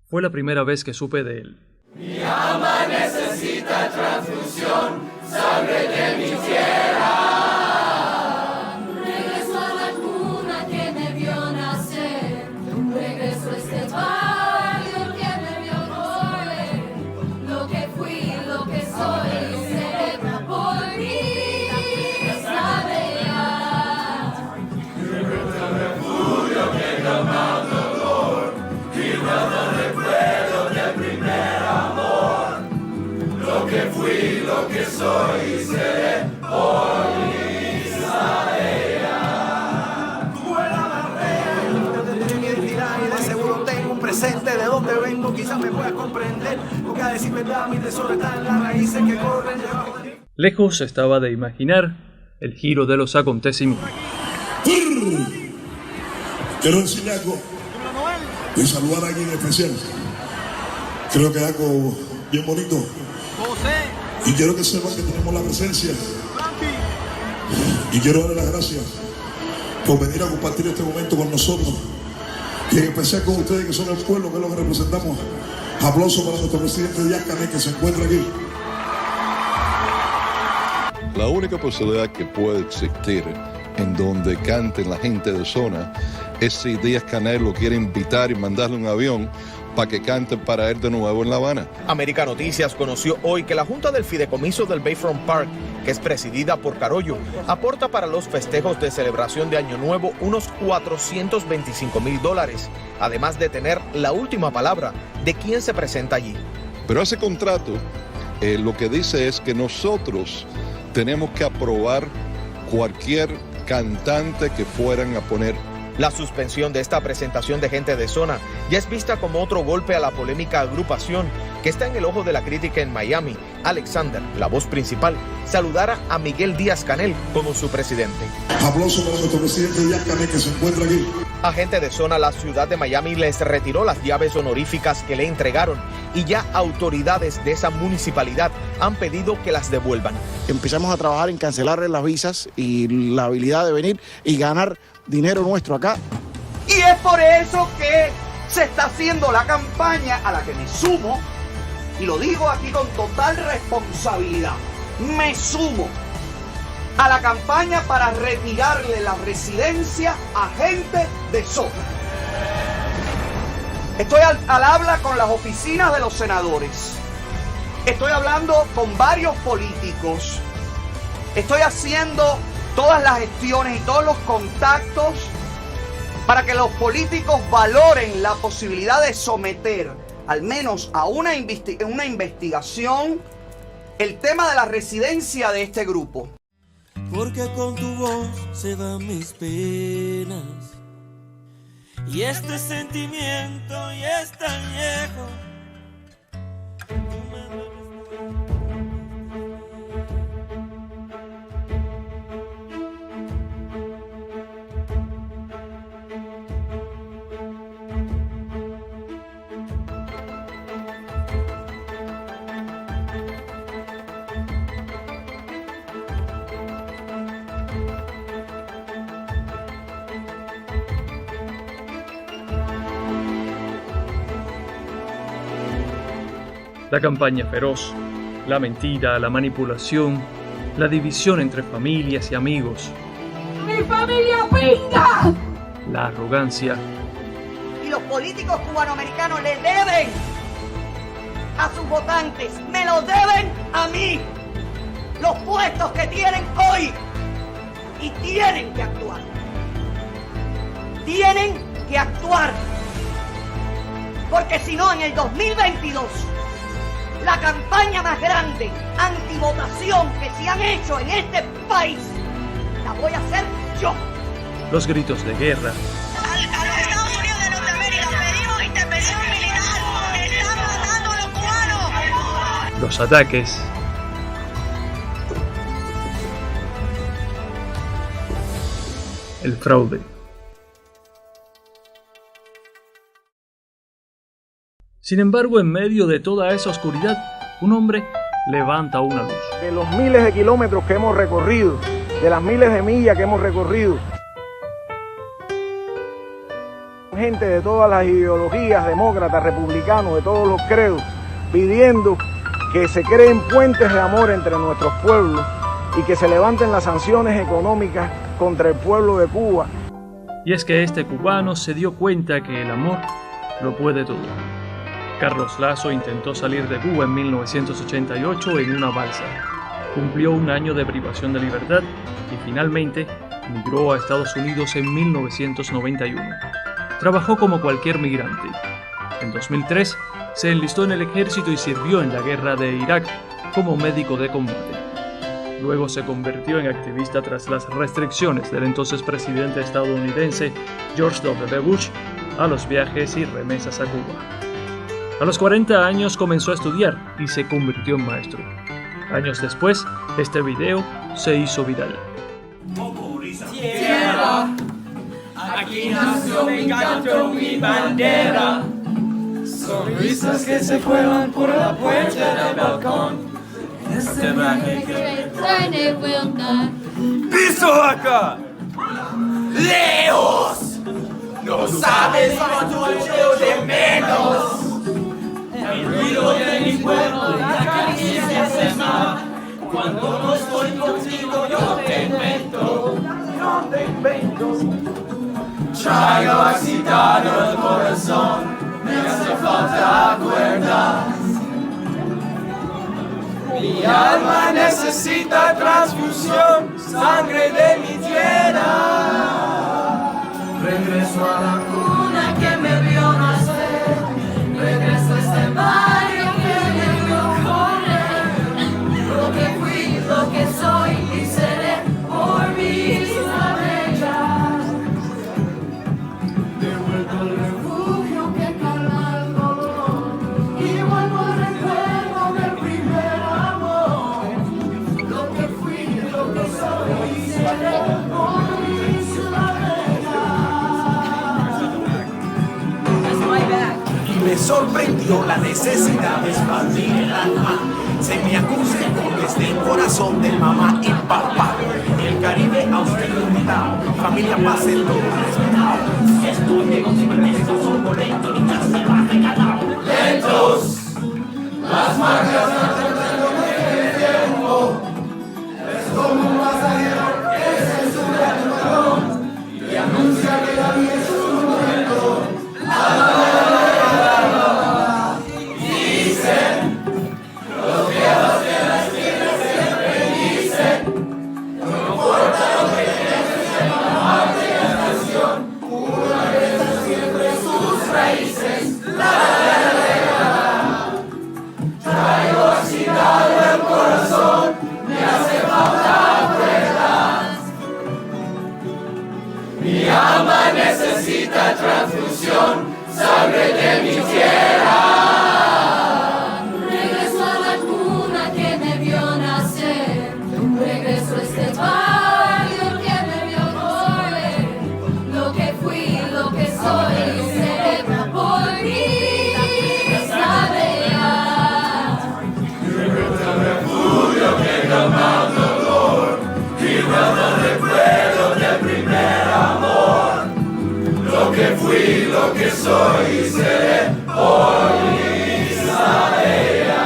Fue la primera vez que supe de él. Mi alma necesita transfusión, sangre de mi tierra. Regreso a la cuna que me vio nacer. Regreso a este barrio que me vio correr. Lo que fui, lo que soy, seré por mí. Sabe ya. El refugio que clama al dolor. Y nada recuerdo del primer amor. Lo que fui, lo que soy, seré por Israel. Vuela barrera, tendré mi identidad y de seguro tengo un presente. De dónde vengo quizás me puedas comprender. Porque a decir verdad mi tesoro está en las raíces que corren debajo de... Lejos estaba de imaginar el giro de los acontecimientos. Quiero decirle algo y saludar a alguien especial. Creo que es algo bien bonito. Y quiero que sepan que tenemos la presencia. Y quiero darle las gracias por venir a compartir este momento con nosotros. Y en especial con ustedes que son el pueblo, que es lo que representamos. Aplausos para nuestro presidente Díaz-Canel, que se encuentra aquí. La única posibilidad que puede existir en donde canten la gente de zona es si Díaz-Canel lo quiere invitar y mandarle un avión para que canten para él de nuevo en La Habana. América Noticias conoció hoy que la Junta del Fideicomiso del Bayfront Park, que es presidida por Carollo, aporta para los festejos de celebración de Año Nuevo unos $425,000, además de tener la última palabra de quién se presenta allí. Pero ese contrato lo que dice es que nosotros tenemos que aprobar cualquier cantante que fueran a poner. La suspensión de esta presentación de gente de zona ya es vista como otro golpe a la polémica agrupación que está en el ojo de la crítica en Miami. Alexander, la voz principal, saludara a Miguel Díaz-Canel como su presidente. Aplausos para nuestro presidente Díaz-Canel, que se encuentra aquí. A gente de zona, la ciudad de Miami les retiró las llaves honoríficas que le entregaron y ya autoridades de esa municipalidad han pedido que las devuelvan. Empezamos a trabajar en cancelarle las visas y la habilidad de venir y ganar dinero nuestro acá. Y es por eso que se está haciendo la campaña a la que me sumo, y lo digo aquí con total responsabilidad, me sumo a la campaña para retirarle la residencia a gente de zona. Estoy al habla con las oficinas de los senadores, estoy hablando con varios políticos, estoy haciendo todas las gestiones y todos los contactos para que los políticos valoren la posibilidad de someter al menos a una investigación el tema de la residencia de este grupo. Porque con tu voz se van mis penas. Y este sentimiento ya es tan viejo. La campaña feroz, la mentira, la manipulación, la división entre familias y amigos. ¡Mi familia pinga! La arrogancia. Y los políticos cubanoamericanos le deben a sus votantes, me lo deben a mí, los puestos que tienen hoy. Y tienen que actuar. Tienen que actuar. Porque si no, en el 2022... la campaña más grande antivotación que se han hecho en este país, la voy a hacer yo. Los gritos de guerra. A los Estados Unidos de Norteamérica pedimos intervención militar. Están matando a los cubanos. Los ataques. El fraude. Sin embargo, en medio de toda esa oscuridad, un hombre levanta una luz. De los miles de kilómetros que hemos recorrido, de las miles de millas que hemos recorrido, Gente de todas las ideologías, demócratas, republicanos, de todos los credos, pidiendo que se creen puentes de amor entre nuestros pueblos y que se levanten las sanciones económicas contra el pueblo de Cuba. Y es que este cubano se dio cuenta que el amor lo puede todo. Carlos Lazo intentó salir de Cuba en 1988 en una balsa. Cumplió un año de privación de libertad y finalmente migró a Estados Unidos en 1991. Trabajó como cualquier migrante. En 2003 se enlistó en el ejército y sirvió en la guerra de Irak como médico de combate. Luego se convirtió en activista tras las restricciones del entonces presidente estadounidense George W. Bush a los viajes y remesas a Cuba. A los 40 años comenzó a estudiar y se convirtió en maestro. Años después, este video se hizo viral. Tierra, aquí nació mi canto, mi bandera. Sonrisas que se cuelan por la puerta del balcón. Este viaje que piso acá, lejos. No sabes cuánto echo de menos. El ruido de mi pueblo, la caricia se va. Cuando no estoy contigo, yo te invento. Traigo excitado el corazón, me hace falta cuerdas. Mi alma necesita transfusión, sangre de mi tierra. Regreso a la cuna que me vio nacer, regreso a este barrio que me vio correr. Lo que fui, lo que soy y seré por mi isla bella. De vuelta al refugio que calma el dolor y vuelvo al recuerdo del primer amor. Lo que fui, lo que soy y seré por mi isla bella. Y me sorprendió la necesidad de expandir el alma. Se me acuse porque es del corazón de mamá y papá. El Caribe a usted invitado, familia pase todo respetado. Estoy de consistencia, somos lentos y ya se va regalado. Lentos, las marcas del tiempo. Es como un pasajero que se sube al balcón y anuncia que la vida es un momento. Dicen los viejos de la esquina siempre dicen, no importa lo que pienses en la arte y la nación, una vez siempre sus raíces. Traigo agitado el corazón, me hace falta cuerdas. Mi alma necesita transfusión, sangre de mi tierra. Regreso a la cuna que me vio nacer, regreso a este barrio que me vio correr. Lo que fui, lo que soy, seré por mi isla bella. Regreso al refugio que calma el dolor y vuelvo al recuerdo del primer amor. Lo que fui, lo que soy y seré por mi isla bella.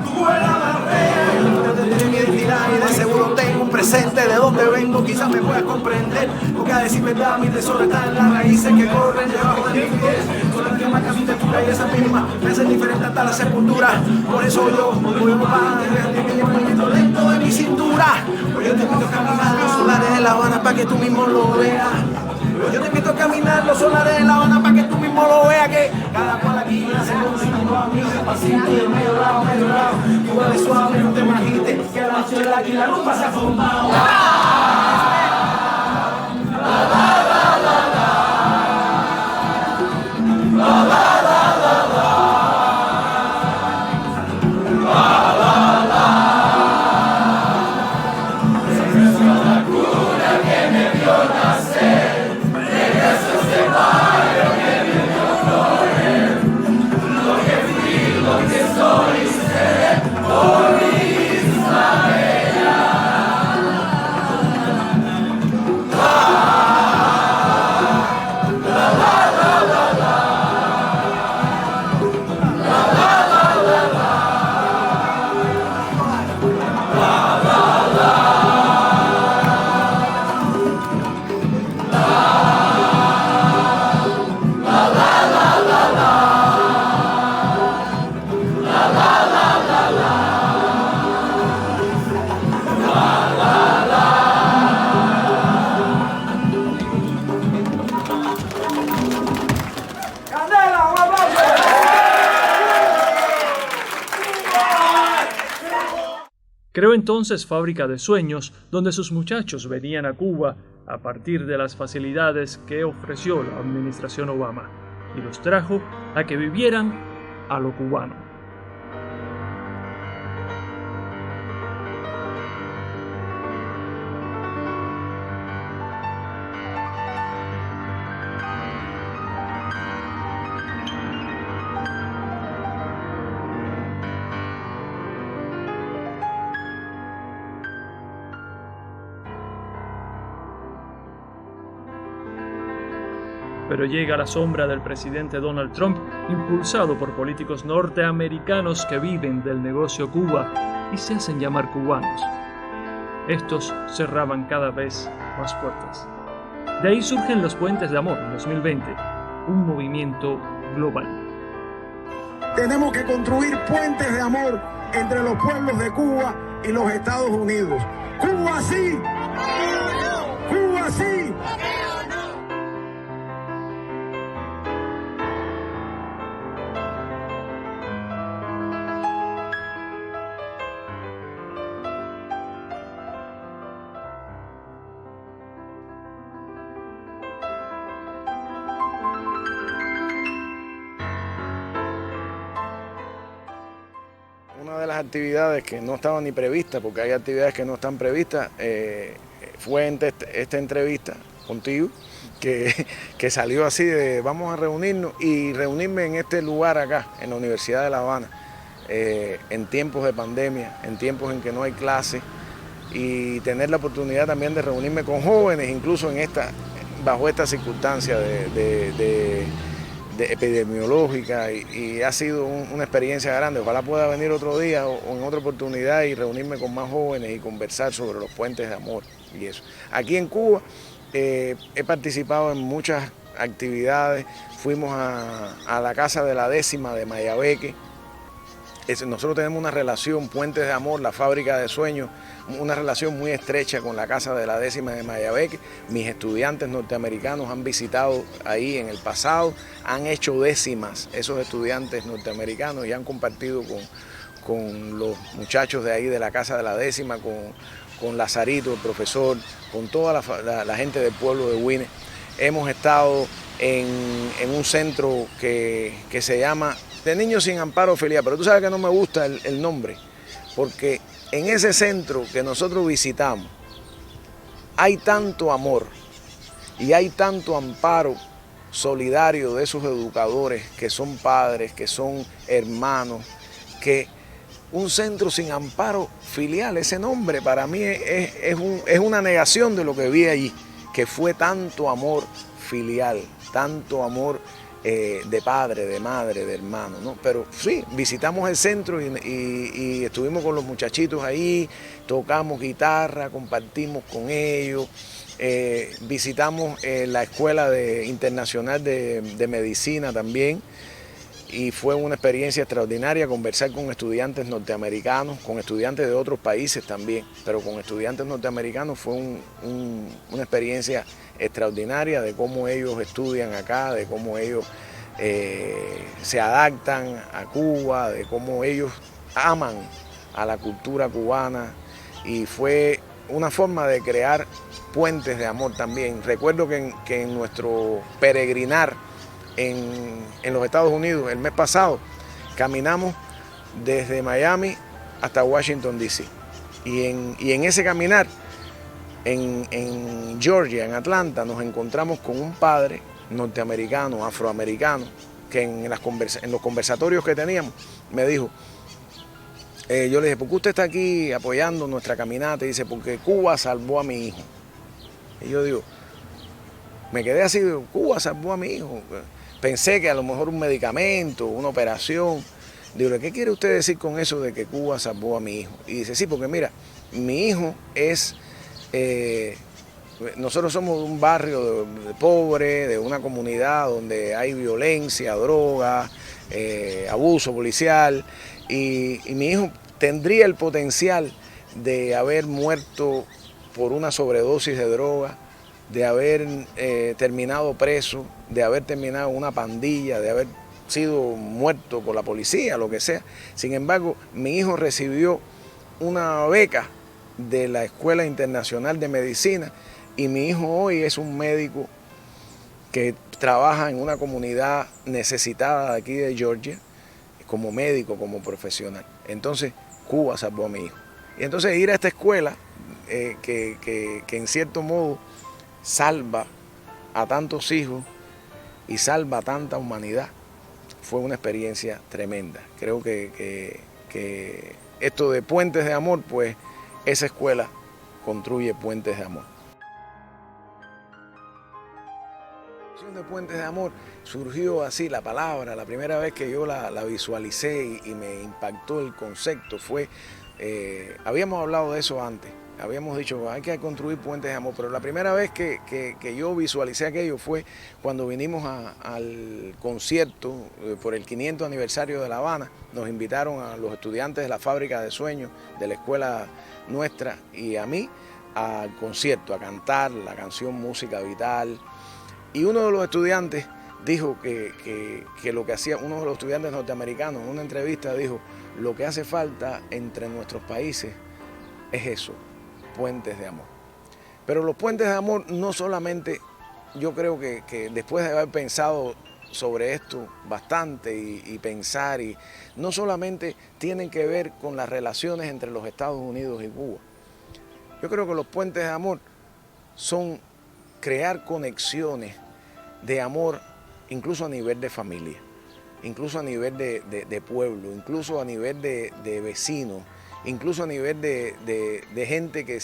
Tú eres la barrera, de mi identidad y de seguro tengo un presente de donde vengo, quizás me puedas comprender. Porque a decir verdad, mi tesoro está en las raíces que corren debajo de mi piel. Son las que marcan mi textura y esa misma me hacen diferente hasta la sepultura. Por eso yo voy a bajar el movimiento lento de mi cintura. Pues yo te invito a caminar los solares de La Habana para que tú mismo lo veas. Yo te invito a caminar los solares de La Habana para que tú mismo lo veas, que cada cual aquí hace con su amigo, despacito y medio lado, igual de suave, no te magites, que a la noche aquí la rumba se ha formado. entonces fábrica de sueños, donde sus muchachos venían a Cuba a partir de las facilidades que ofreció la administración Obama, y los trajo a que vivieran a lo cubano. Pero llega la sombra del presidente Donald Trump, impulsado por políticos norteamericanos que viven del negocio Cuba y se hacen llamar cubanos. Estos cerraban cada vez más puertas. De ahí surgen los Puentes de Amor en 2020, un movimiento global. Tenemos que construir puentes de amor entre los pueblos de Cuba y los Estados Unidos. ¡Cuba sí! ¡Cuba sí! Una de las actividades que no estaban ni previstas, porque hay actividades que no están previstas, fue esta entrevista contigo, que salió así de vamos a reunirnos y reunirme en este lugar acá, en la Universidad de La Habana, en tiempos de pandemia, en tiempos en que no hay clases, y tener la oportunidad también de reunirme con jóvenes, incluso bajo esta circunstancia de epidemiológica, y ha sido una experiencia grande. Ojalá pueda venir otro día o en otra oportunidad y reunirme con más jóvenes y conversar sobre los puentes de amor y eso. Aquí en Cuba he participado en muchas actividades. Fuimos a la Casa de la Décima de Mayabeque. Nosotros tenemos una relación, Puentes de Amor, la fábrica de sueños, una relación muy estrecha con la Casa de la Décima de Mayabeque. Mis estudiantes norteamericanos han visitado ahí en el pasado, han hecho décimas esos estudiantes norteamericanos y han compartido con los muchachos de ahí de la Casa de la Décima, con Lazarito, el profesor, con toda la gente del pueblo de Huines. Hemos estado en un centro que se llama de Niños Sin Amparo Filial, pero tú sabes que no me gusta el nombre, porque en ese centro que nosotros visitamos hay tanto amor y hay tanto amparo solidario de esos educadores que son padres, que son hermanos, que un centro sin amparo filial, ese nombre para mí es una negación de lo que vi allí, que fue tanto amor filial, tanto amor de padre, de madre, de hermano, ¿no? Pero sí, visitamos el centro y estuvimos con los muchachitos ahí, tocamos guitarra, compartimos con ellos, visitamos la Escuela Internacional de Medicina también, y fue una experiencia extraordinaria conversar con estudiantes norteamericanos, con estudiantes de otros países también, pero con estudiantes norteamericanos fue una experiencia extraordinaria de cómo ellos estudian acá, de cómo ellos se adaptan a Cuba, de cómo ellos aman a la cultura cubana, y fue una forma de crear puentes de amor también. Recuerdo que en nuestro peregrinar en los Estados Unidos el mes pasado, caminamos desde Miami hasta Washington, D.C. Y en ese caminar, en Georgia, en Atlanta, nos encontramos con un padre norteamericano, afroamericano, que en los conversatorios que teníamos me dijo, yo le dije, ¿por qué usted está aquí apoyando nuestra caminata? Y dice, porque Cuba salvó a mi hijo. Y yo digo, me quedé así, Cuba salvó a mi hijo. Pensé que a lo mejor un medicamento, una operación. Digo, ¿qué quiere usted decir con eso de que Cuba salvó a mi hijo? Y dice, sí, porque mira, mi hijo es... nosotros somos de un barrio de pobre, de una comunidad donde hay violencia, droga, abuso policial, y mi hijo tendría el potencial de haber muerto por una sobredosis de droga, de haber terminado preso, de haber terminado una pandilla, de haber sido muerto por la policía, lo que sea. Sin embargo, mi hijo recibió una beca de la Escuela Internacional de Medicina, y mi hijo hoy es un médico que trabaja en una comunidad necesitada de aquí de Georgia, como médico, como profesional. Entonces, Cuba salvó a mi hijo. Y entonces ir a esta escuela, que en cierto modo salva a tantos hijos y salva a tanta humanidad, fue una experiencia tremenda. Creo que esto de puentes de amor, pues esa escuela construye puentes de amor. De puentes de amor surgió así la palabra, la primera vez que yo la visualicé y me impactó el concepto fue, habíamos hablado de eso antes, habíamos dicho hay que construir puentes de amor, pero la primera vez que yo visualicé aquello fue cuando vinimos al concierto por el 500 aniversario de La Habana. Nos invitaron a los estudiantes de la Fábrica de Sueños de la escuela nuestra y a mí al concierto, a cantar la canción Música Vital. Y uno de los estudiantes dijo que lo que hacía, uno de los estudiantes norteamericanos en una entrevista dijo, lo que hace falta entre nuestros países es eso, puentes de amor. Pero los puentes de amor no solamente, yo creo que después de haber pensado sobre esto bastante y pensar, y no solamente tienen que ver con las relaciones entre los Estados Unidos y Cuba. Yo creo que los puentes de amor son crear conexiones de amor incluso a nivel de familia, incluso a nivel de pueblo, incluso a nivel de vecinos, incluso a nivel de gente que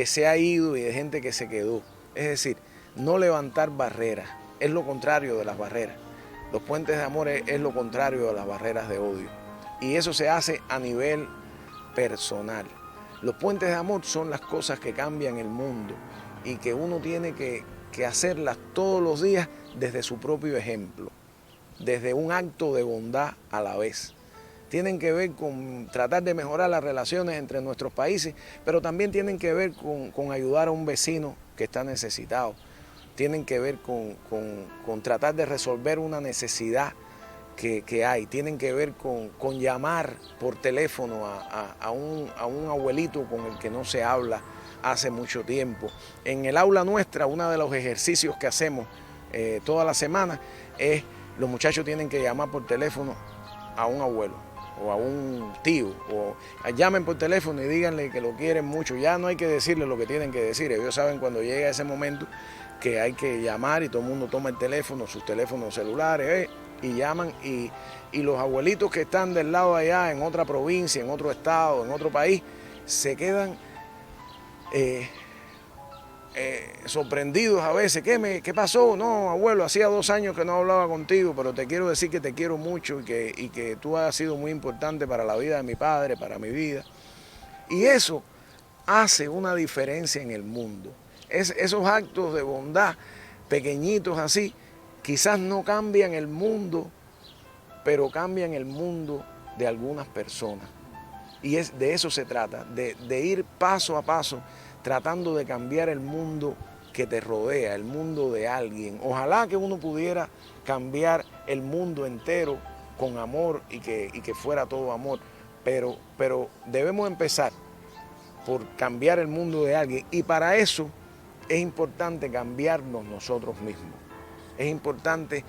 se ha ido y de gente que se quedó. Es decir, no levantar barreras, es lo contrario de las barreras. Los puentes de amor es lo contrario de las barreras de odio. Y eso se hace a nivel personal. Los puentes de amor son las cosas que cambian el mundo y que uno tiene que hacerlas todos los días desde su propio ejemplo, desde un acto de bondad a la vez. Tienen que ver con tratar de mejorar las relaciones entre nuestros países, pero también tienen que ver con ayudar a un vecino que está necesitado. Tienen que ver con tratar de resolver una necesidad que hay. Tienen que ver con llamar por teléfono a un abuelito con el que no se habla hace mucho tiempo. En el aula nuestra, uno de los ejercicios que hacemos toda la semana es los muchachos tienen que llamar por teléfono a un abuelo o a un tío, o llamen por teléfono y díganle que lo quieren mucho. Ya no hay que decirle lo que tienen que decir, ellos saben cuando llega ese momento que hay que llamar y todo el mundo toma el teléfono, sus teléfonos celulares, y llaman, y los abuelitos que están del lado de allá, en otra provincia, en otro estado, en otro país, se quedan sorprendidos a veces. ¿Qué pasó? No, abuelo, hacía 2 años que no hablaba contigo, pero te quiero decir que te quiero mucho y que tú has sido muy importante para la vida de mi padre, para mi vida. Y eso hace una diferencia en el mundo. Esos actos de bondad, pequeñitos así, quizás no cambian el mundo, pero cambian el mundo de algunas personas. Y de eso se trata, de ir paso a paso, tratando de cambiar el mundo que te rodea, el mundo de alguien. Ojalá que uno pudiera cambiar el mundo entero con amor y que fuera todo amor, pero debemos empezar por cambiar el mundo de alguien, y para eso es importante cambiarnos nosotros mismos. Es importante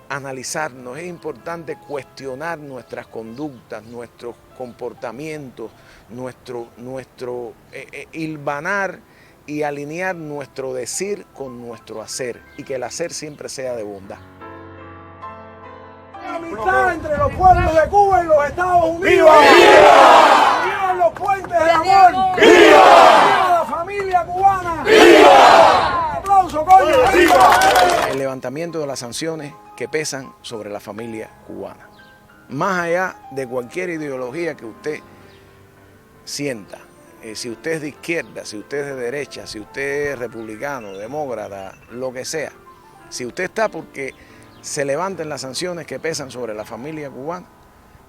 analizarnos, es importante cuestionar nuestras conductas, nuestros comportamientos, nuestro hilvanar y alinear nuestro decir con nuestro hacer, y que el hacer siempre sea de bondad. Amistad entre los pueblos de Cuba y los Estados Unidos. ¡Viva! ¡Viva! ¡Viva los puentes de amor! ¡Viva! ¡Viva la familia cubana! ¡Viva! ¡Un aplauso, coño! ¡Viva! El levantamiento de las sanciones que pesan sobre la familia cubana. Más allá de cualquier ideología que usted sienta, si usted es de izquierda, si usted es de derecha, si usted es republicano, demócrata, lo que sea, si usted está porque se levanten las sanciones que pesan sobre la familia cubana,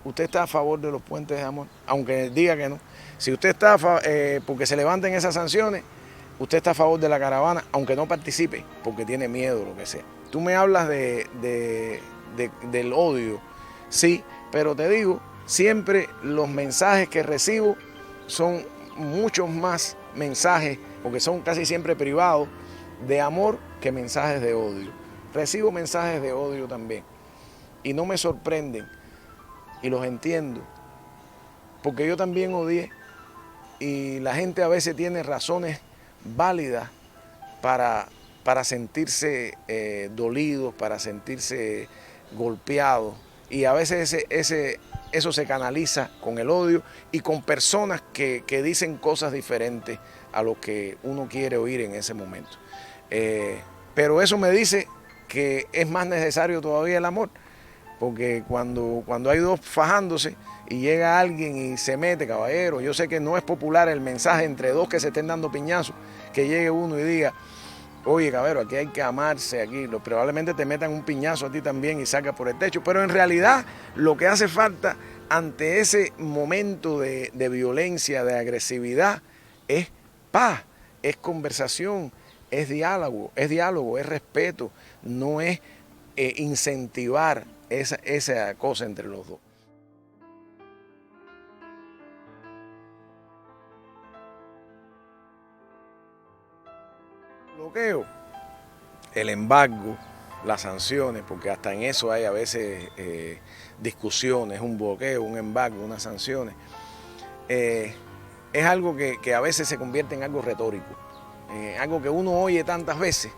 usted está a favor de los puentes de amor, aunque diga que no. Si usted está porque se levanten esas sanciones, usted está a favor de la caravana, aunque no participe, porque tiene miedo, lo que sea. Tú me hablas del odio, sí, pero te digo, siempre los mensajes que recibo son muchos más mensajes, porque son casi siempre privados, de amor que mensajes de odio. Recibo mensajes de odio también y no me sorprenden y los entiendo, porque yo también odié y la gente a veces tiene razones válidas para sentirse dolidos, para sentirse golpeados, y a veces eso se canaliza con el odio y con personas que dicen cosas diferentes a lo que uno quiere oír en ese momento. Pero eso me dice que es más necesario todavía el amor, porque cuando hay dos fajándose y llega alguien y se mete, caballero, yo sé que no es popular el mensaje entre dos que se estén dando piñazos, que llegue uno y diga, oye, caballero, aquí hay que amarse, aquí probablemente te metan un piñazo a ti también y salga por el techo, pero en realidad lo que hace falta ante ese momento de violencia, de agresividad, es paz, es conversación, es diálogo, es respeto, no es incentivar esa cosa entre los dos. Bloqueo, el embargo, las sanciones, porque hasta en eso hay a veces discusiones, un bloqueo, un embargo, unas sanciones. Es algo que a veces se convierte en algo retórico, algo que uno oye tantas veces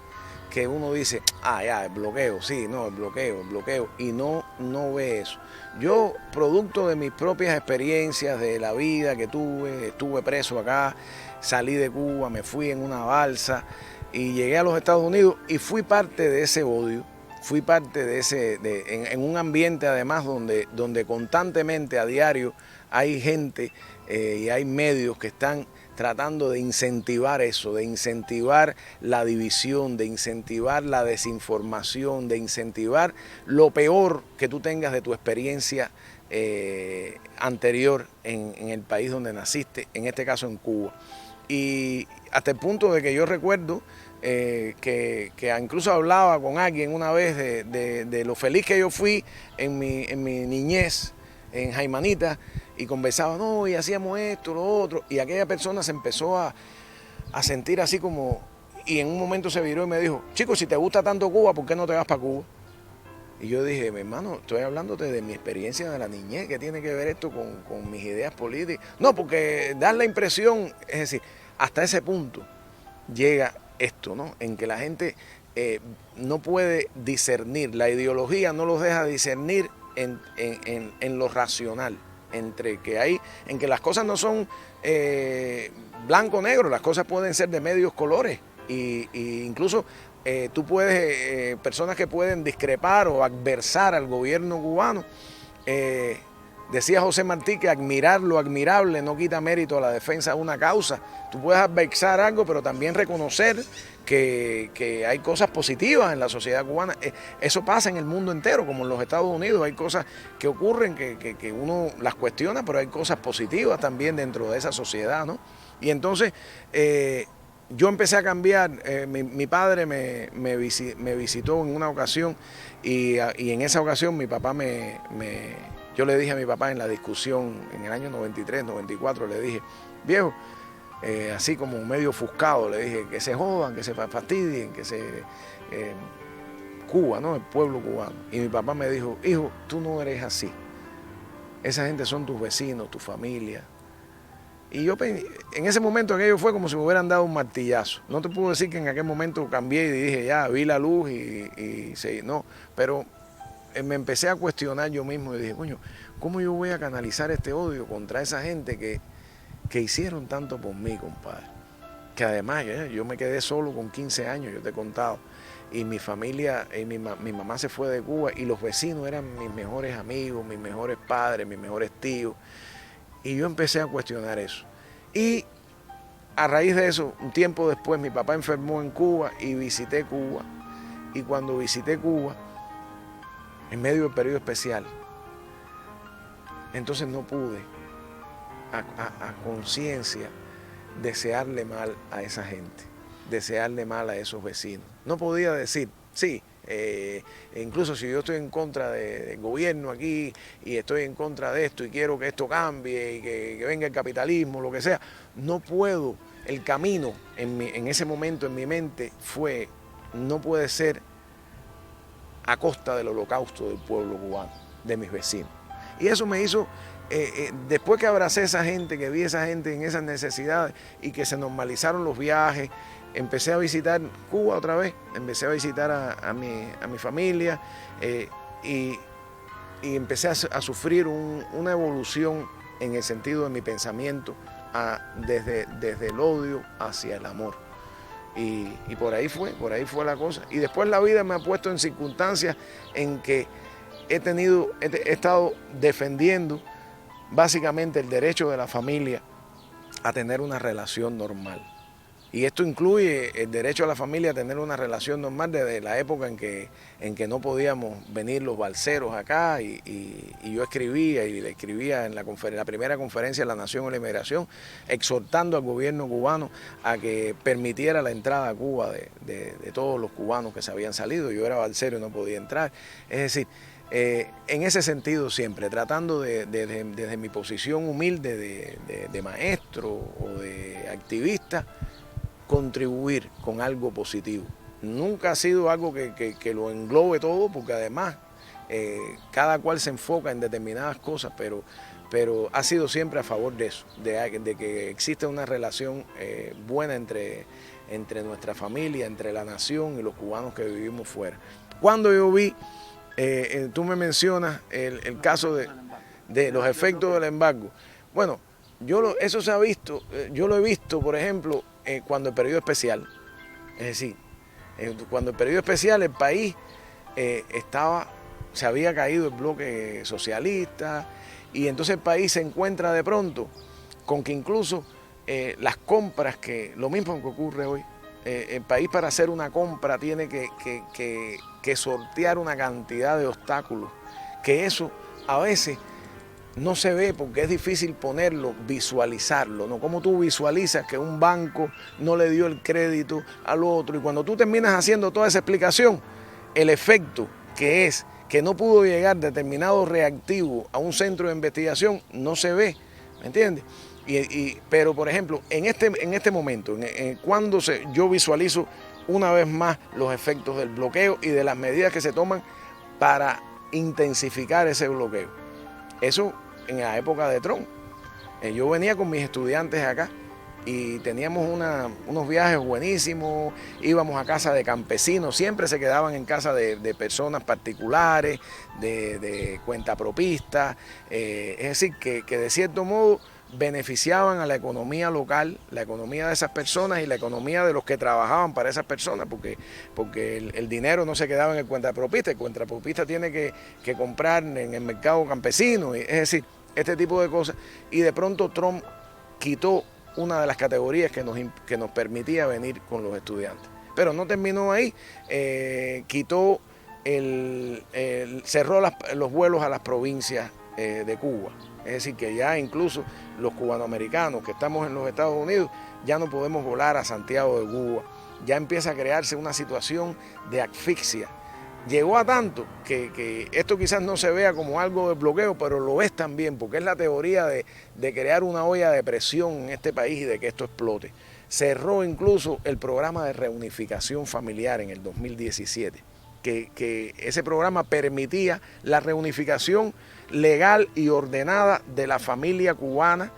que uno dice, ya, el bloqueo, sí, no, el bloqueo, y no ve eso. Yo, producto de mis propias experiencias, de la vida que tuve, estuve preso acá, salí de Cuba, me fui en una balsa y llegué a los Estados Unidos y fui parte de ese odio, fui parte de en un ambiente además donde constantemente a diario hay gente y hay medios que están tratando de incentivar eso, de incentivar la división, de incentivar la desinformación, de incentivar lo peor que tú tengas de tu experiencia anterior en el país donde naciste, en este caso en Cuba. Y hasta el punto de que yo recuerdo que incluso hablaba con alguien una vez de lo feliz que yo fui en mi niñez, en Jaimanita, y conversaba, no, y hacíamos esto, lo otro, y aquella persona se empezó a sentir así como, y en un momento se viró y me dijo, chico, si te gusta tanto Cuba, ¿por qué no te vas para Cuba? Y yo dije, mi hermano, estoy hablándote de mi experiencia de la niñez, ¿qué tiene que ver esto con mis ideas políticas? No, porque dar la impresión, es decir, hasta ese punto llega esto, ¿no? En que la gente no puede discernir, la ideología no los deja discernir en lo racional, en que las cosas no son blanco o negro, las cosas pueden ser de medios colores, y incluso tú puedes, personas que pueden discrepar o adversar al gobierno cubano, decía José Martí que admirar lo admirable no quita mérito a la defensa de una causa. Tú puedes adversar algo, pero también reconocer que hay cosas positivas en la sociedad cubana. Eso pasa en el mundo entero, como en los Estados Unidos. Hay cosas que ocurren que uno las cuestiona, pero hay cosas positivas también dentro de esa sociedad, ¿no? Y entonces yo empecé a cambiar. Mi padre me visitó en una ocasión y en esa ocasión mi papá yo le dije a mi papá en la discusión en el año 93, 94, le dije, viejo, así como medio ofuscado, le dije que se jodan, que se fastidien, que Cuba, ¿no? El pueblo cubano. Y mi papá me dijo, hijo, tú no eres así. Esa gente son tus vecinos, tu familia. Y yo en ese momento aquello fue como si me hubieran dado un martillazo. No te puedo decir que en aquel momento cambié y dije, ya, vi la luz y no, pero me empecé a cuestionar yo mismo y dije, coño, ¿cómo yo voy a canalizar este odio contra esa gente que hicieron tanto por mí, compadre? Que además yo me quedé solo con 15 años, yo te he contado, y mi familia, mi mamá se fue de Cuba y los vecinos eran mis mejores amigos, mis mejores padres, mis mejores tíos, y yo empecé a cuestionar eso. Y a raíz de eso, un tiempo después, mi papá enfermó en Cuba y visité Cuba, y cuando visité Cuba, en medio del periodo especial, entonces no pude a conciencia desearle mal a esa gente, desearle mal a esos vecinos. No podía decir, sí, Incluso si yo estoy en contra del gobierno aquí y estoy en contra de esto y quiero que esto cambie y que venga el capitalismo, lo que sea, no puedo. El camino en ese momento en mi mente no puede ser a costa del holocausto del pueblo cubano, de mis vecinos. Y eso me hizo, después que abracé a esa gente, que vi a esa gente en esas necesidades y que se normalizaron los viajes, empecé a visitar Cuba otra vez, empecé a visitar a mi familia y empecé a sufrir una evolución en el sentido de mi pensamiento desde el odio hacia el amor. Y por ahí fue la cosa. Y después la vida me ha puesto en circunstancias en que he estado defendiendo básicamente el derecho de la familia a tener una relación normal. Y esto incluye el derecho a la familia a tener una relación normal desde la época en que no podíamos venir los balseros acá y yo escribía y le escribía en la primera conferencia de la Nación y la Inmigración, exhortando al gobierno cubano a que permitiera la entrada a Cuba de todos los cubanos que se habían salido. Yo era balsero y no podía entrar. Es decir, en ese sentido siempre, tratando desde mi posición humilde de maestro o de activista, contribuir con algo positivo. Nunca ha sido algo que lo englobe todo, porque además cada cual se enfoca en determinadas cosas, pero ha sido siempre a favor de eso, de que exista una relación buena entre nuestra familia, entre la nación y los cubanos que vivimos fuera. Cuando yo vi, tú me mencionas el caso de los efectos del embargo. Bueno, eso se ha visto, yo lo he visto, por ejemplo, cuando el periodo especial, es decir, cuando el periodo especial el país se había caído el bloque socialista y entonces el país se encuentra de pronto con que incluso las compras, lo mismo que ocurre hoy, el país para hacer una compra tiene que sortear una cantidad de obstáculos, que eso a veces no se ve porque es difícil visualizarlo, ¿no? Como tú visualizas que un banco no le dio el crédito al otro y cuando tú terminas haciendo toda esa explicación, el efecto que es que no pudo llegar determinado reactivo a un centro de investigación no se ve, ¿me entiendes? Pero por ejemplo, en este momento, cuando yo visualizo una vez más los efectos del bloqueo y de las medidas que se toman para intensificar ese bloqueo. Eso en la época de Trump. Yo venía con mis estudiantes acá y teníamos unos viajes buenísimos, íbamos a casa de campesinos, siempre se quedaban en casa de personas particulares, de cuentapropistas, es decir, que de cierto modo beneficiaban a la economía local, la economía de esas personas y la economía de los que trabajaban para esas personas, porque el dinero no se quedaba en el cuentapropista tiene que comprar en el mercado campesino, es decir, este tipo de cosas. Y de pronto Trump quitó una de las categorías que nos permitía venir con los estudiantes. Pero no terminó ahí, quitó cerró los vuelos a las provincias de Cuba. Es decir, que ya incluso los cubanoamericanos que estamos en los Estados Unidos ya no podemos volar a Santiago de Cuba. Ya empieza a crearse una situación de asfixia. Llegó a tanto que esto quizás no se vea como algo de bloqueo, pero lo es también, porque es la teoría de crear una olla de presión en este país y de que esto explote. Cerró incluso el programa de reunificación familiar en el 2017. Que ese programa permitía la reunificación legal y ordenada de la familia cubana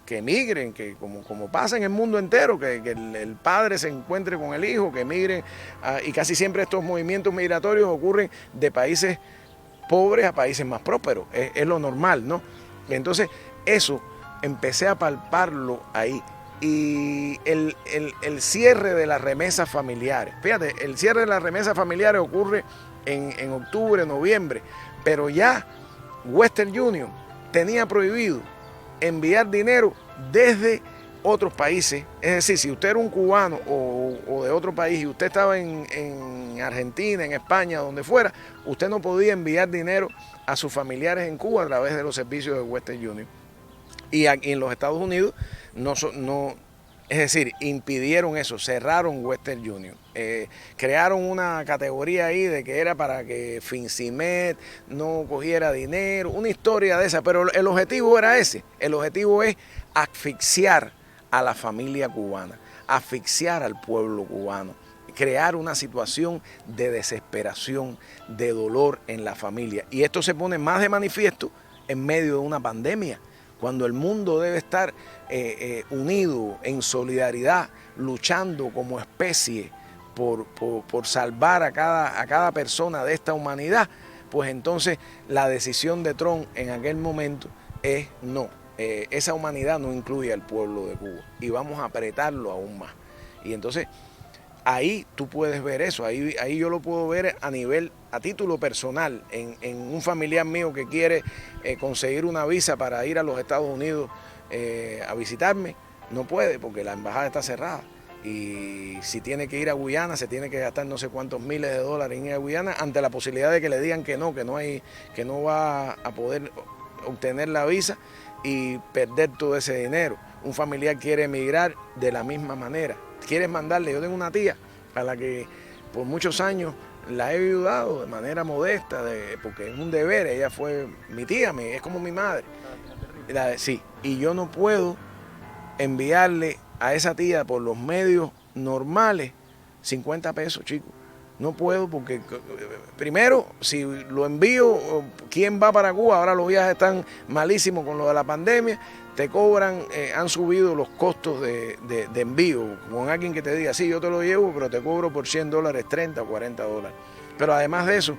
que emigren, que como pasa en el mundo entero, que el padre se encuentre con el hijo, que emigren, y casi siempre estos movimientos migratorios ocurren de países pobres a países más prósperos, es lo normal, ¿no? Entonces eso empecé a palparlo ahí. Y el cierre de las remesas familiares. Fíjate, el cierre de las remesas familiares ocurre en octubre, noviembre, pero ya Western Union tenía prohibido enviar dinero desde otros países. Es decir, si usted era un cubano o de otro país y usted estaba en Argentina, en España, donde fuera, usted no podía enviar dinero a sus familiares en Cuba a través de los servicios de Western Union. Y aquí en los Estados Unidos Es decir, impidieron eso, cerraron Western Union, crearon una categoría ahí de que era para que Fincimet no cogiera dinero, una historia de esa, pero el objetivo era ese, el objetivo es asfixiar a la familia cubana, asfixiar al pueblo cubano, crear una situación de desesperación, de dolor en la familia. Y esto se pone más de manifiesto en medio de una pandemia, cuando el mundo debe estar unido en solidaridad, luchando como especie por salvar a cada persona de esta humanidad. Pues entonces la decisión de Trump en aquel momento es no, esa humanidad no incluye al pueblo de Cuba y vamos a apretarlo aún más. Y entonces ahí tú puedes ver eso, ahí yo lo puedo ver a título personal, en un familiar mío que quiere conseguir una visa para ir a los Estados Unidos a visitarme, no puede porque la embajada está cerrada. Y si tiene que ir a Guyana, se tiene que gastar no sé cuántos miles de dólares en ir a Guyana ante la posibilidad de que le digan que no va a poder obtener la visa y perder todo ese dinero. Un familiar quiere emigrar de la misma manera. Quieres mandarle, yo tengo una tía a la que por muchos años la he ayudado de manera modesta, porque es un deber, ella fue mi tía, es como mi madre. Sí, y yo no puedo enviarle a esa tía por los medios normales 50 pesos, chicos. No puedo porque, primero, si lo envío, ¿quién va para Cuba? Ahora los viajes están malísimos con lo de la pandemia. Te cobran, han subido los costos de envío. Con alguien que te diga, sí, yo te lo llevo, pero te cobro por $100, 30 o 40 dólares. Pero además de eso,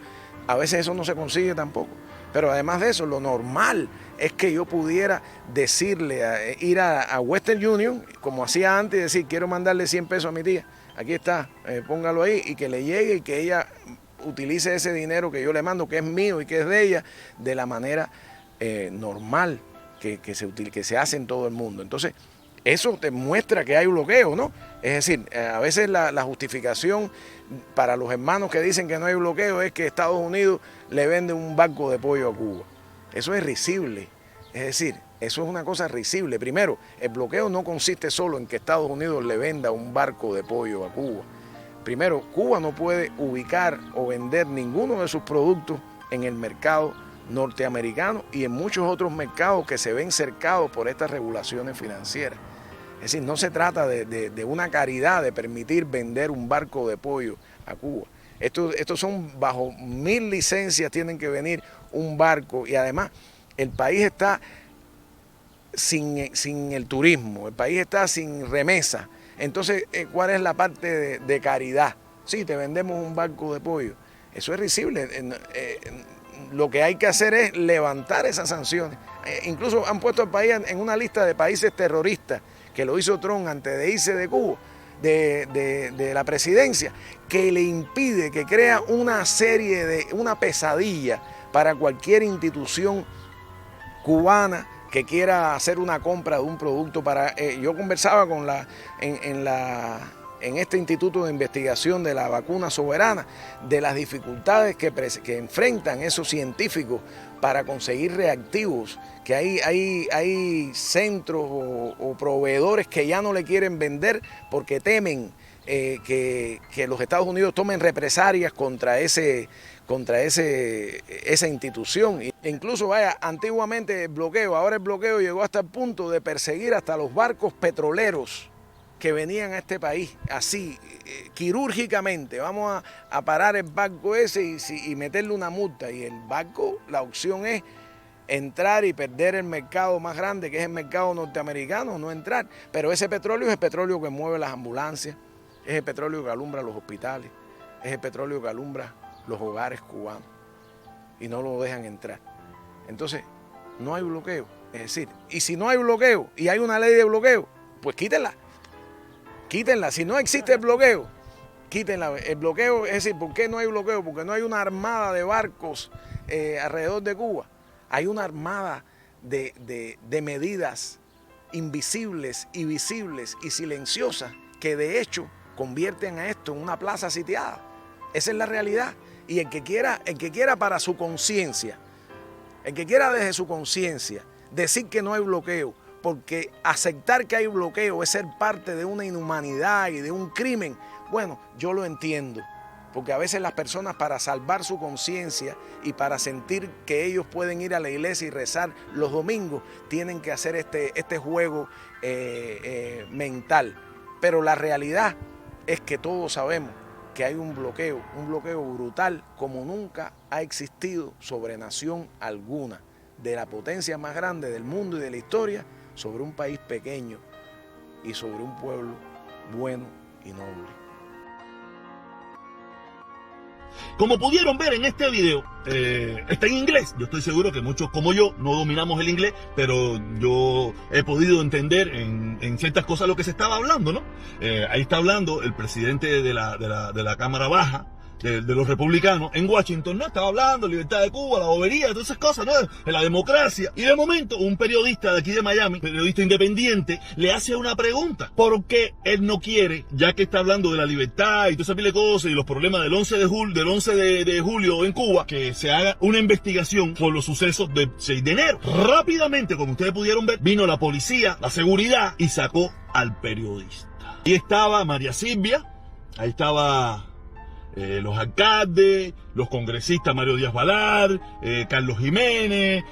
a veces eso no se consigue tampoco. Pero además de eso, lo normal es que yo pudiera decirle, ir a Western Union, como hacía antes, y decir, quiero mandarle 100 pesos a mi tía. Aquí está, póngalo ahí y que le llegue y que ella utilice ese dinero que yo le mando, que es mío y que es de ella, de la manera normal que se hace en todo el mundo. Entonces, eso te muestra que hay bloqueo, ¿no? Es decir, a veces la justificación para los hermanos que dicen que no hay bloqueo es que Estados Unidos le vende un barco de pollo a Cuba. Eso es risible. Es decir, eso es una cosa risible. Primero, el bloqueo no consiste solo en que Estados Unidos le venda un barco de pollo a Cuba. Primero, Cuba no puede ubicar o vender ninguno de sus productos en el mercado norteamericano y en muchos otros mercados que se ven cercados por estas regulaciones financieras. Es decir, no se trata de una caridad de permitir vender un barco de pollo a Cuba. Estos son bajo 1000 licencias, tienen que venir un barco y además el país está sin el turismo, el país está sin remesa. Entonces, ¿cuál es la parte de caridad? Sí, te vendemos un barco de pollo. Eso es risible. Lo que hay que hacer es levantar esas sanciones. Incluso han puesto al país en una lista de países terroristas, que lo hizo Trump antes de irse de Cuba, de la presidencia, que le impide, que crea una pesadilla para cualquier institución cubana que quiera hacer una compra de un producto yo conversaba en este Instituto de Investigación de la Vacuna Soberana de las dificultades que enfrentan esos científicos para conseguir reactivos, que hay centros o proveedores que ya no le quieren vender porque temen que los Estados Unidos tomen represalias contra esa institución. E incluso, antiguamente el bloqueo, ahora el bloqueo llegó hasta el punto de perseguir hasta los barcos petroleros que venían a este país, así, quirúrgicamente. Vamos a parar el barco ese y meterle una multa. Y el barco, la opción es entrar y perder el mercado más grande, que es el mercado norteamericano, no entrar. Pero ese petróleo es el petróleo que mueve las ambulancias, es el petróleo que alumbra los hospitales, es el petróleo que alumbra los hogares cubanos. Y no lo dejan entrar. Entonces, no hay bloqueo. Es decir, y si no hay bloqueo y hay una ley de bloqueo, pues quítenla. Quítenla. Si no existe el bloqueo, quítenla. El bloqueo, es decir, ¿por qué no hay bloqueo? Porque no hay una armada de barcos alrededor de Cuba. Hay una armada de medidas invisibles y visibles y silenciosas que de hecho convierten a esto en una plaza sitiada. Esa es la realidad. Y el que quiera para su conciencia, el que quiera desde su conciencia decir que no hay bloqueo porque aceptar que hay bloqueo es ser parte de una inhumanidad y de un crimen. Bueno, yo lo entiendo, porque a veces las personas, para salvar su conciencia y para sentir que ellos pueden ir a la iglesia y rezar los domingos, tienen que hacer este juego mental. Pero la realidad es que todos sabemos que hay un bloqueo brutal como nunca ha existido sobre nación alguna, de la potencia más grande del mundo y de la historia, sobre un país pequeño y sobre un pueblo bueno y noble. Como pudieron ver en este video, está en inglés. Yo estoy seguro que muchos como yo no dominamos el inglés, pero yo he podido entender en ciertas cosas lo que se estaba hablando, ¿no? Ahí está hablando el presidente de la Cámara Baja, de los republicanos en Washington, ¿no? Estaba hablando libertad de Cuba, la bobería, todas esas cosas, ¿no? De la democracia. Y de momento, un periodista de aquí de Miami, periodista independiente, le hace una pregunta. ¿Por qué él no quiere, ya que está hablando de la libertad y toda esa pila de cosas y los problemas del 11 de julio en Cuba, que se haga una investigación por los sucesos del 6 de enero? Rápidamente, como ustedes pudieron ver, vino la policía, la seguridad y sacó al periodista. Ahí estaba María Silvia, ahí estaba los alcaldes, los congresistas Mario Díaz Balart, Carlos Jiménez,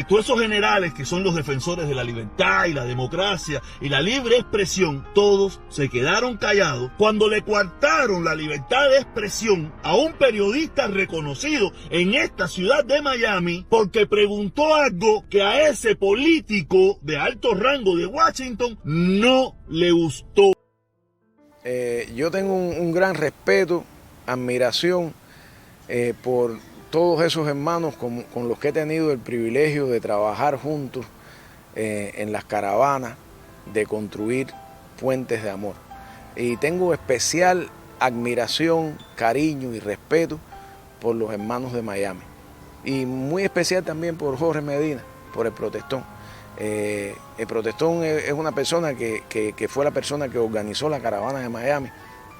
todos esos generales que son los defensores de la libertad y la democracia y la libre expresión, todos se quedaron callados cuando le coartaron la libertad de expresión a un periodista reconocido en esta ciudad de Miami porque preguntó algo que a ese político de alto rango de Washington no le gustó. Yo tengo un gran respeto, admiración por todos esos hermanos con los que he tenido el privilegio de trabajar juntos en las caravanas, de construir puentes de amor. Y tengo especial admiración, cariño y respeto por los hermanos de Miami. Y muy especial también por Jorge Medina, por el Protestón. El Protestón es una persona que fue la persona que organizó la caravana de Miami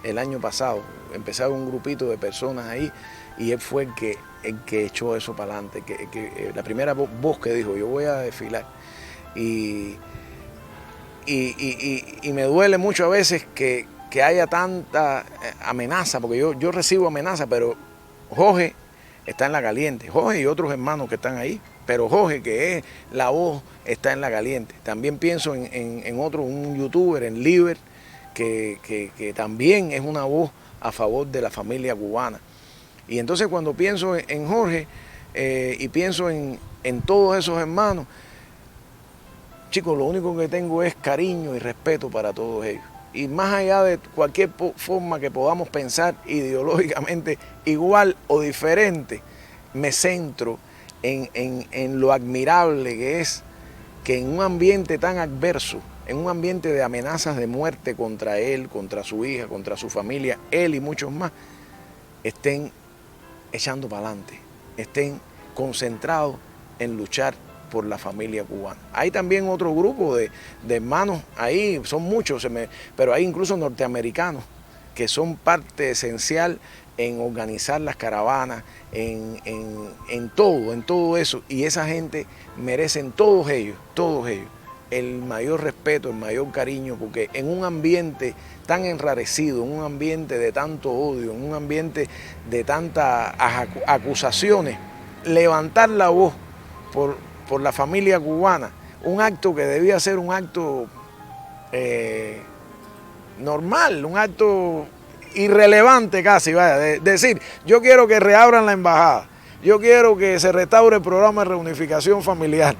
el año pasado. Empezaron un grupito de personas ahí y él fue el que echó eso para adelante, la primera voz que dijo, yo voy a desfilar. Y me duele mucho a veces que haya tanta amenaza, porque yo recibo amenaza, pero Jorge está en la caliente, Jorge y otros hermanos que están ahí, pero Jorge, que es la voz, está en la caliente. También pienso en otro, un youtuber, en Liber, que también es una voz a favor de la familia cubana. Y entonces cuando pienso en Jorge y pienso en todos esos hermanos, chicos, lo único que tengo es cariño y respeto para todos ellos. Y más allá de cualquier forma que podamos pensar ideológicamente igual o diferente, me centro en lo admirable que es que en un ambiente tan adverso, en un ambiente de amenazas de muerte contra él, contra su hija, contra su familia, él y muchos más, estén echando para adelante, estén concentrados en luchar por la familia cubana. Hay también otro grupo de hermanos ahí, son muchos, pero hay incluso norteamericanos que son parte esencial en organizar las caravanas, en todo eso, y esa gente merecen todos ellos, el mayor respeto, el mayor cariño, porque en un ambiente tan enrarecido, en un ambiente de tanto odio, en un ambiente de tantas acusaciones, levantar la voz por la familia cubana, un acto que debía ser un acto normal, un acto irrelevante casi, vaya, decir, yo quiero que reabran la embajada, yo quiero que se restaure el programa de reunificación familiar,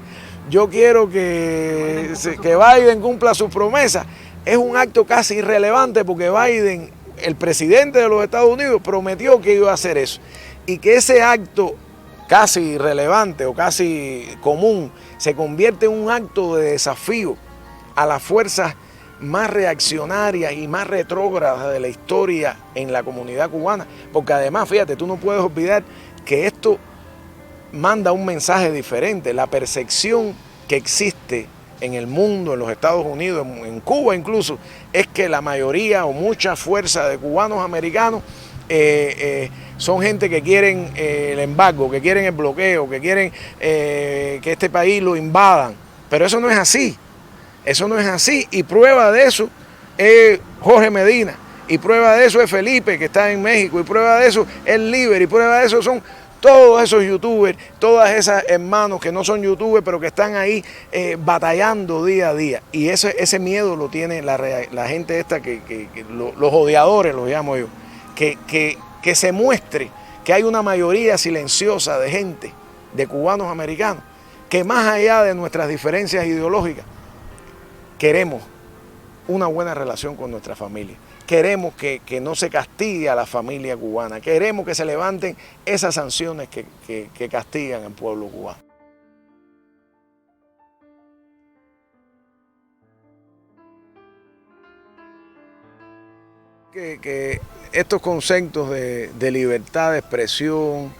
yo quiero que Biden cumpla sus promesas. Es un acto casi irrelevante porque Biden, el presidente de los Estados Unidos, prometió que iba a hacer eso. Y que ese acto casi irrelevante o casi común se convierte en un acto de desafío a las fuerzas más reaccionarias y más retrógradas de la historia en la comunidad cubana. Porque además, fíjate, tú no puedes olvidar que esto manda un mensaje diferente. La percepción que existe en el mundo, en los Estados Unidos, en Cuba incluso, es que la mayoría o mucha fuerza de cubanos americanos son gente que quieren el embargo, que quieren el bloqueo, que quieren que este país lo invadan. Pero eso no es así. Eso no es así, y prueba de eso es Jorge Medina, y prueba de eso es Felipe, que está en México, y prueba de eso es Liber, y prueba de eso son todos esos youtubers, todas esas hermanos que no son youtubers, pero que están ahí batallando día a día. Y ese miedo lo tiene la gente esta, los odiadores, los llamo yo, que se muestre que hay una mayoría silenciosa de gente, de cubanos americanos, que más allá de nuestras diferencias ideológicas, queremos una buena relación con nuestra familia. Queremos que no se castigue a la familia cubana. Queremos que se levanten esas sanciones que castigan al pueblo cubano. Que estos conceptos de libertad de expresión,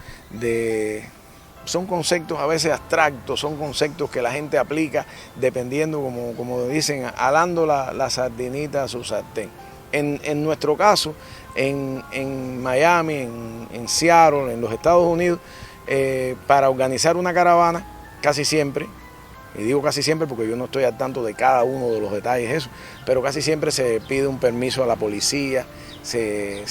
son conceptos a veces abstractos, son conceptos que la gente aplica dependiendo, como dicen, alando la sardinita a su sartén. En nuestro caso, en Miami, en Seattle, en los Estados Unidos, para organizar una caravana, casi siempre, y digo casi siempre porque yo no estoy al tanto de cada uno de los detalles de eso, pero casi siempre se pide un permiso a la policía, se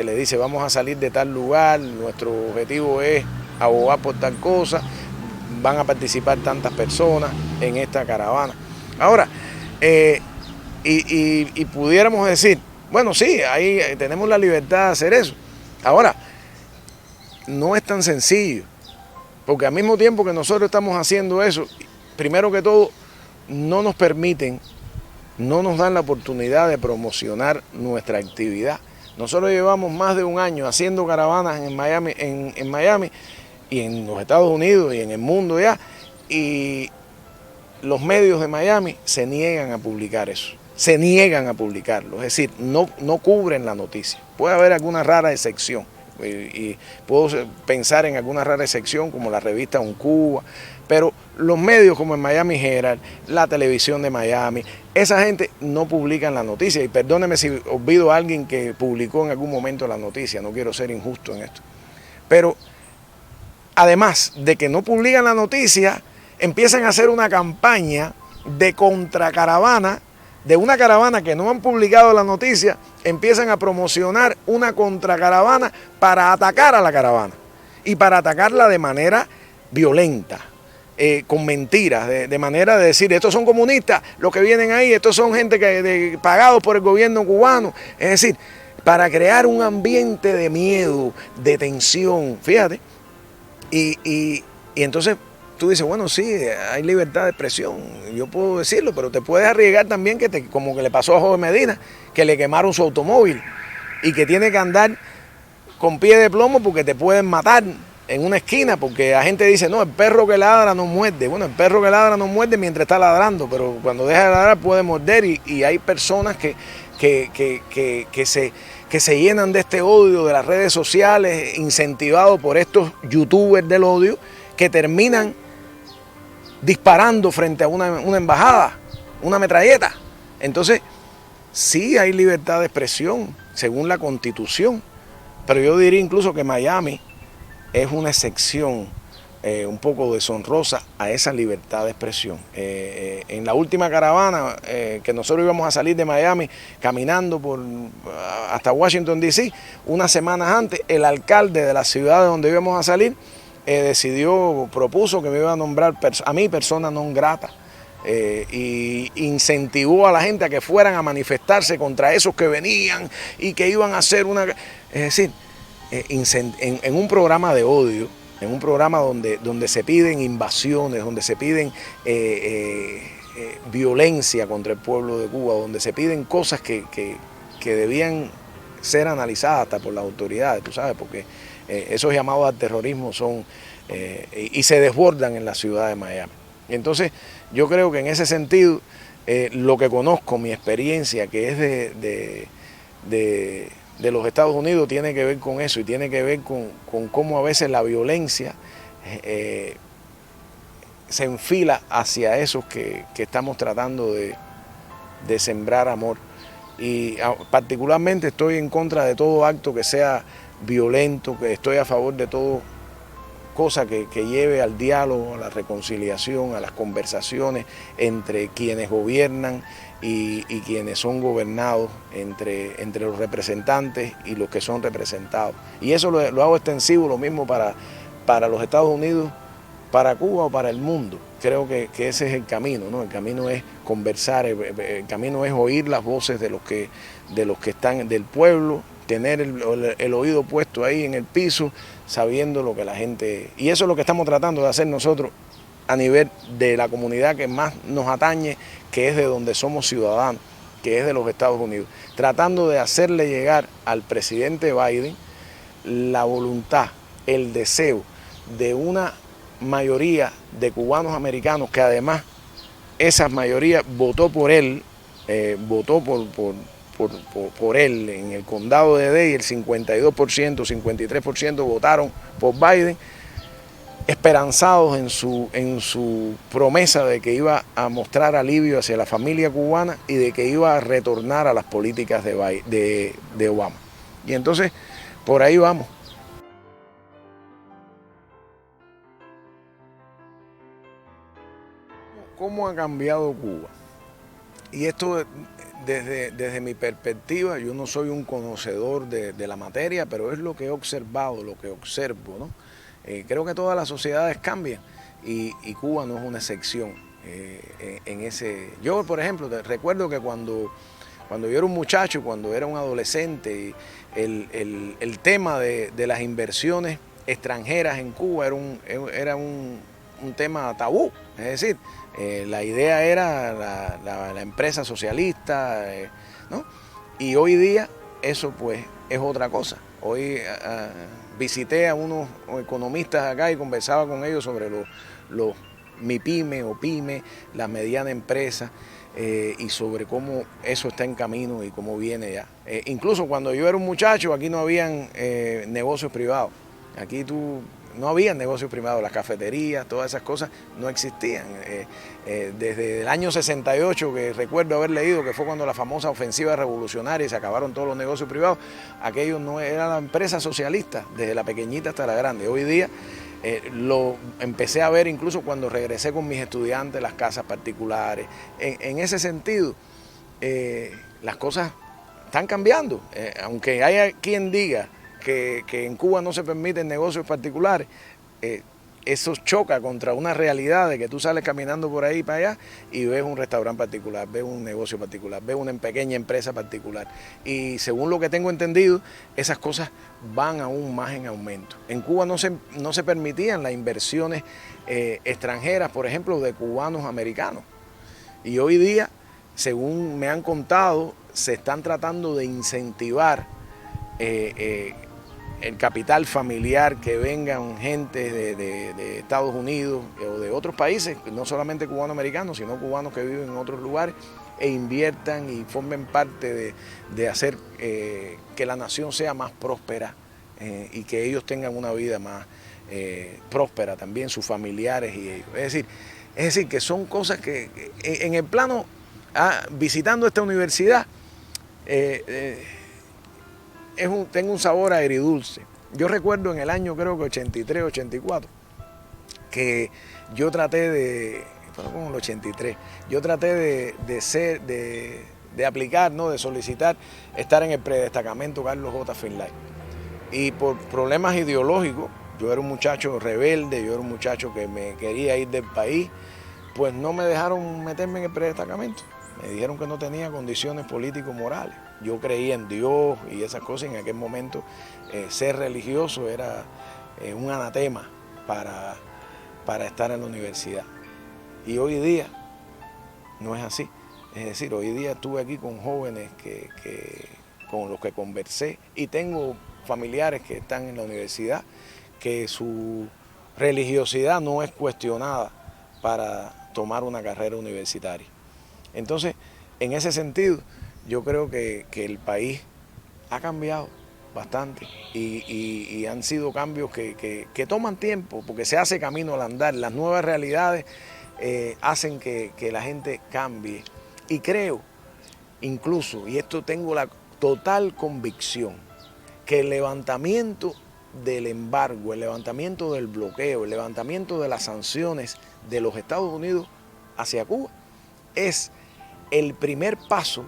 le dice vamos a salir de tal lugar, nuestro objetivo es abogar por tal cosa, van a participar tantas personas en esta caravana. Ahora, y pudiéramos decir, bueno, sí, ahí tenemos la libertad de hacer eso. Ahora, no es tan sencillo, porque al mismo tiempo que nosotros estamos haciendo eso, primero que todo, no nos permiten, no nos dan la oportunidad de promocionar nuestra actividad. Nosotros llevamos más de un año haciendo caravanas en Miami, en Miami y en los Estados Unidos y en el mundo ya, y los medios de Miami se niegan a publicar eso. Se niegan a publicarlo, es decir, no cubren la noticia. Puede haber alguna rara excepción, y puedo pensar en alguna rara excepción como la revista Un Cuba, pero los medios como el Miami Herald, la televisión de Miami, esa gente no publican la noticia. Y perdóneme si olvido a alguien que publicó en algún momento la noticia, no quiero ser injusto en esto. Pero además de que no publican la noticia, empiezan a hacer una campaña de contracaravana, de una caravana que no han publicado la noticia, empiezan a promocionar una contracaravana para atacar a la caravana y para atacarla de manera violenta, con mentiras, de manera de decir, estos son comunistas, los que vienen ahí, estos son gente pagados por el gobierno cubano, es decir, para crear un ambiente de miedo, de tensión, fíjate, y entonces tú dices, bueno, sí, hay libertad de expresión, yo puedo decirlo, pero te puedes arriesgar también como que le pasó a Jorge Medina, que le quemaron su automóvil y que tiene que andar con pie de plomo porque te pueden matar en una esquina, porque la gente dice, no, el perro que ladra no muerde. Bueno, el perro que ladra no muerde mientras está ladrando, pero cuando deja de ladrar puede morder, y hay personas que se llenan de este odio de las redes sociales, incentivados por estos youtubers del odio, que terminan disparando frente a una embajada, una metralleta. Entonces, sí hay libertad de expresión, según la Constitución, pero yo diría incluso que Miami es una excepción un poco deshonrosa a esa libertad de expresión. En la última caravana que nosotros íbamos a salir de Miami caminando hasta Washington, D.C., unas semanas antes, el alcalde de la ciudad de donde íbamos a salir propuso que me iba a nombrar a mí persona non grata, y incentivó a la gente a que fueran a manifestarse contra esos que venían y que iban a hacer una... Es decir, en un programa de odio, en un programa donde se piden invasiones, donde se piden violencia contra el pueblo de Cuba, donde se piden cosas que debían ser analizadas hasta por las autoridades, tú sabes, porque esos llamados al terrorismo son y se desbordan en la ciudad de Miami. Entonces, yo creo que en ese sentido, lo que conozco, mi experiencia, que es de los Estados Unidos, tiene que ver con eso, y tiene que ver con cómo a veces la violencia se enfila hacia esos que estamos tratando de sembrar amor. Y particularmente estoy en contra de todo acto que sea violento, que estoy a favor de todo cosa que lleve al diálogo, a la reconciliación, a las conversaciones entre quienes gobiernan y quienes son gobernados, entre los representantes y los que son representados. Y eso lo hago extensivo, lo mismo para los Estados Unidos, para Cuba o para el mundo. Creo que ese es el camino, ¿no? El camino es conversar, el camino es oír las voces de los que están del pueblo, tener el oído puesto ahí en el piso, sabiendo lo que la gente... Y eso es lo que estamos tratando de hacer nosotros a nivel de la comunidad que más nos atañe, que es de donde somos ciudadanos, que es de los Estados Unidos. Tratando de hacerle llegar al presidente Biden la voluntad, el deseo de una mayoría de cubanos americanos, que además esa mayoría votó por él, votó por él en el condado de Dade, el 52%, 53% votaron por Biden, esperanzados en su promesa de que iba a mostrar alivio hacia la familia cubana y de que iba a retornar a las políticas de Obama. Y entonces, por ahí vamos. ¿Cómo ha cambiado Cuba? Y esto, desde mi perspectiva, yo no soy un conocedor de la materia, pero es lo que he observado, lo que observo, ¿no? Creo que todas las sociedades cambian y Cuba no es una excepción en ese... Yo, por ejemplo, recuerdo que cuando yo era un muchacho, cuando era un adolescente, el tema de las inversiones extranjeras en Cuba era un tema tabú, es decir, la idea era la empresa socialista, ¿no? Y hoy día eso pues es otra cosa. Hoy visité a unos economistas acá y conversaba con ellos sobre los MIPYME o PYME, la mediana empresa, y sobre cómo eso está en camino y cómo viene ya. Incluso cuando yo era un muchacho, aquí no habían negocios privados. Aquí no había negocios privados, las cafeterías, todas esas cosas no existían. Desde el año 68, que recuerdo haber leído, que fue cuando la famosa ofensiva revolucionaria y se acabaron todos los negocios privados, aquello no era la empresa socialista, desde la pequeñita hasta la grande. Hoy día lo empecé a ver incluso cuando regresé con mis estudiantes, las casas particulares. En ese sentido, las cosas están cambiando, aunque haya quien diga que en Cuba no se permiten negocios particulares, eso choca contra una realidad de que tú sales caminando por ahí para allá y ves un restaurante particular, ves un negocio particular, ves una pequeña empresa particular. Y según lo que tengo entendido, esas cosas van aún más en aumento. En Cuba no se permitían las inversiones extranjeras, por ejemplo, de cubanos americanos. Y hoy día, según me han contado, se están tratando de incentivar el capital familiar, que vengan gente de Estados Unidos o de otros países, no solamente cubano-americanos, sino cubanos que viven en otros lugares, e inviertan y formen parte de hacer que la nación sea más próspera y que ellos tengan una vida más próspera, también sus familiares y ellos. Es decir, que son cosas que en el plano, visitando esta universidad, tengo un sabor agridulce. Yo recuerdo en el año, creo que 83, 84, que yo traté de, fue como el 83, yo traté de aplicar, ¿no? De solicitar estar en el predestacamento Carlos J. Finlay. Y por problemas ideológicos, yo era un muchacho rebelde, yo era un muchacho que me quería ir del país, pues no me dejaron meterme en el predestacamento. Me dijeron que no tenía condiciones político-morales. Yo creía en Dios y esas cosas. En aquel momento ser religioso era un anatema para estar en la universidad. Y hoy día no es así. Es decir, hoy día estuve aquí con jóvenes con los que conversé y tengo familiares que están en la universidad, que su religiosidad no es cuestionada para tomar una carrera universitaria. Entonces, en ese sentido, yo creo que el país ha cambiado bastante y han sido cambios que toman tiempo, porque se hace camino al andar. Las nuevas realidades hacen que la gente cambie. Y creo, incluso, y esto tengo la total convicción, que el levantamiento del embargo, el levantamiento del bloqueo, el levantamiento de las sanciones de los Estados Unidos hacia Cuba es el primer paso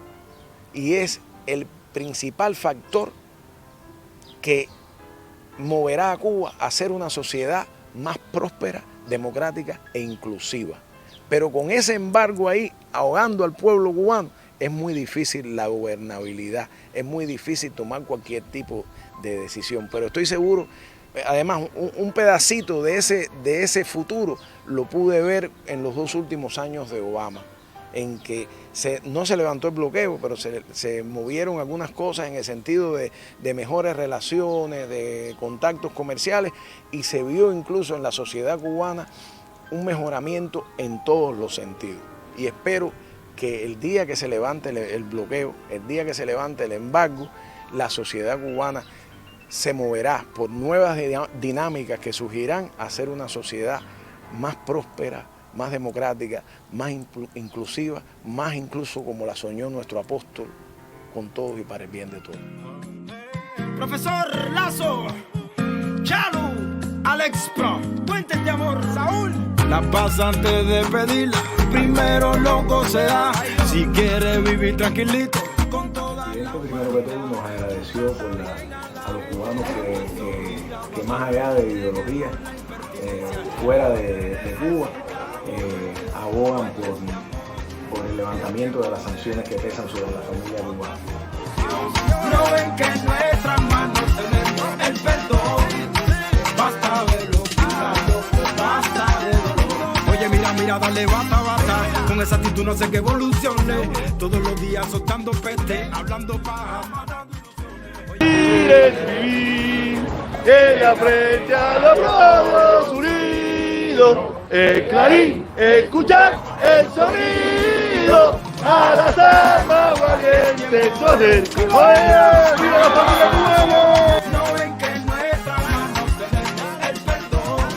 y es el principal factor que moverá a Cuba a ser una sociedad más próspera, democrática e inclusiva. Pero con ese embargo ahí, ahogando al pueblo cubano, es muy difícil la gobernabilidad, es muy difícil tomar cualquier tipo de decisión. Pero estoy seguro, además, un pedacito de ese futuro lo pude ver en los 2 últimos años de Obama, en que no se levantó el bloqueo, pero se movieron algunas cosas en el sentido de mejores relaciones, de contactos comerciales, y se vio incluso en la sociedad cubana un mejoramiento en todos los sentidos. Y espero que el día que se levante el bloqueo, el día que se levante el embargo, la sociedad cubana se moverá por nuevas dinámicas que surgirán a ser una sociedad más próspera, más democrática, más inclusiva, más incluso como la soñó nuestro apóstol, con todos y para el bien de todos. Profesor Lazo, Chalu, Alex Pro, Puentes de Amor, Saúl. La paz antes de pedirla, primero loco se da. Si quiere vivir tranquilito, con toda la... Esto primero que todo nos agradeció a los cubanos que más allá de ideología, fuera de Cuba, abogan por el levantamiento de las sanciones que pesan sobre la familia cubana. No ven que en nuestras manos tenemos el perdón. Basta de locura, basta de dolor. Oye, mira, dale, basta. Con esa actitud no sé qué evolucione. Todos los días soltando peste, hablando paja. Vivir en la frente a los Estados Unidos, el clarín, escuchar el sonido, a las armas valientes poder. ¡Oye, viva la familia cubana! No ven que en nuestras manos tenemos el perdón.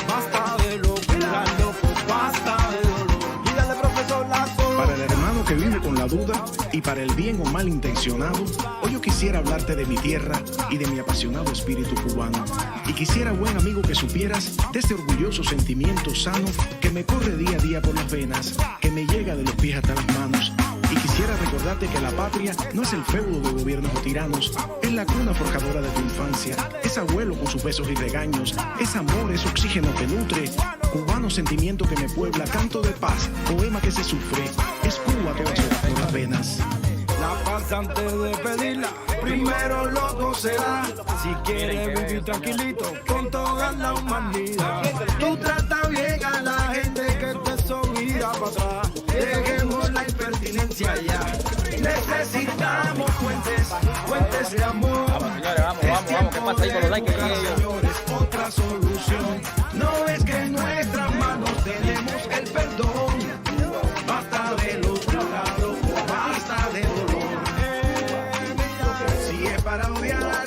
Basta de locura, loco, basta de dolor. Y dale, profesor Lazo. Para el hermano que vive con la duda y para el bien o mal intencionado, hoy yo quisiera hablarte de mi tierra y de mi apasionado espíritu cubano. Y quisiera, buen amigo, que supieras de este orgulloso sentimiento sano que me corre día a día por las venas, que me llega de los pies hasta las manos. Y quisiera recordarte que la patria no es el feudo de gobiernos o tiranos, es la cuna forjadora de tu infancia, es abuelo con sus besos y regaños, es amor, es oxígeno que nutre, cubano sentimiento que me puebla, canto de paz, poema que se sufre, es Cuba todas por las venas. La paz antes de pedirla, primero loco será. Si quiere vivir tranquilito con toda la humanidad, tú trata bien a la gente que te subirá para atrás. Dejemos la impertinencia ya. Necesitamos puentes de amor. Vamos, señores, vamos. ¿Qué pasa ahí con los likes? Señores, otra solución. No es que en nuestras manos tenemos el perdón. Basta de locura, loco, basta de dolor. Si es para odiar,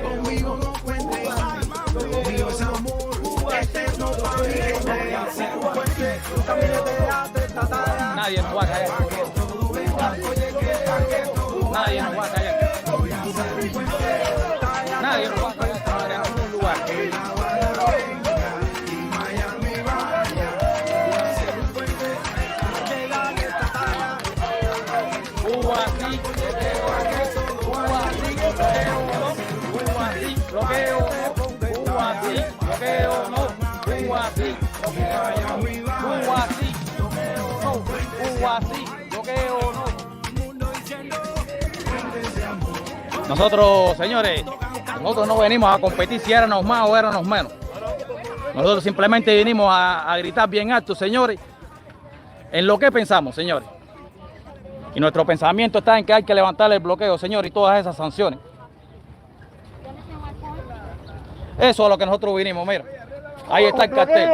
conmigo no cuentes. Conmigo es amor, eterno para mi gente. Nadie nos va a caer. Nadie nos va a caer. Nadie nos va a caer en ningún lugar. Cuba sí, Cuba sí, bloqueo, Cuba sí, bloqueo, no, Cuba sí, Cuba sí, no, Cuba sí, bloqueo, no. Nosotros, señores, nosotros no venimos a competir si éramos más o éramos menos. Nosotros simplemente vinimos a gritar bien alto, señores, en lo que pensamos, señores. Y nuestro pensamiento está en que hay que levantar el bloqueo, señor, y todas esas sanciones. Eso es a lo que nosotros vinimos, mira. Ahí está el cartel.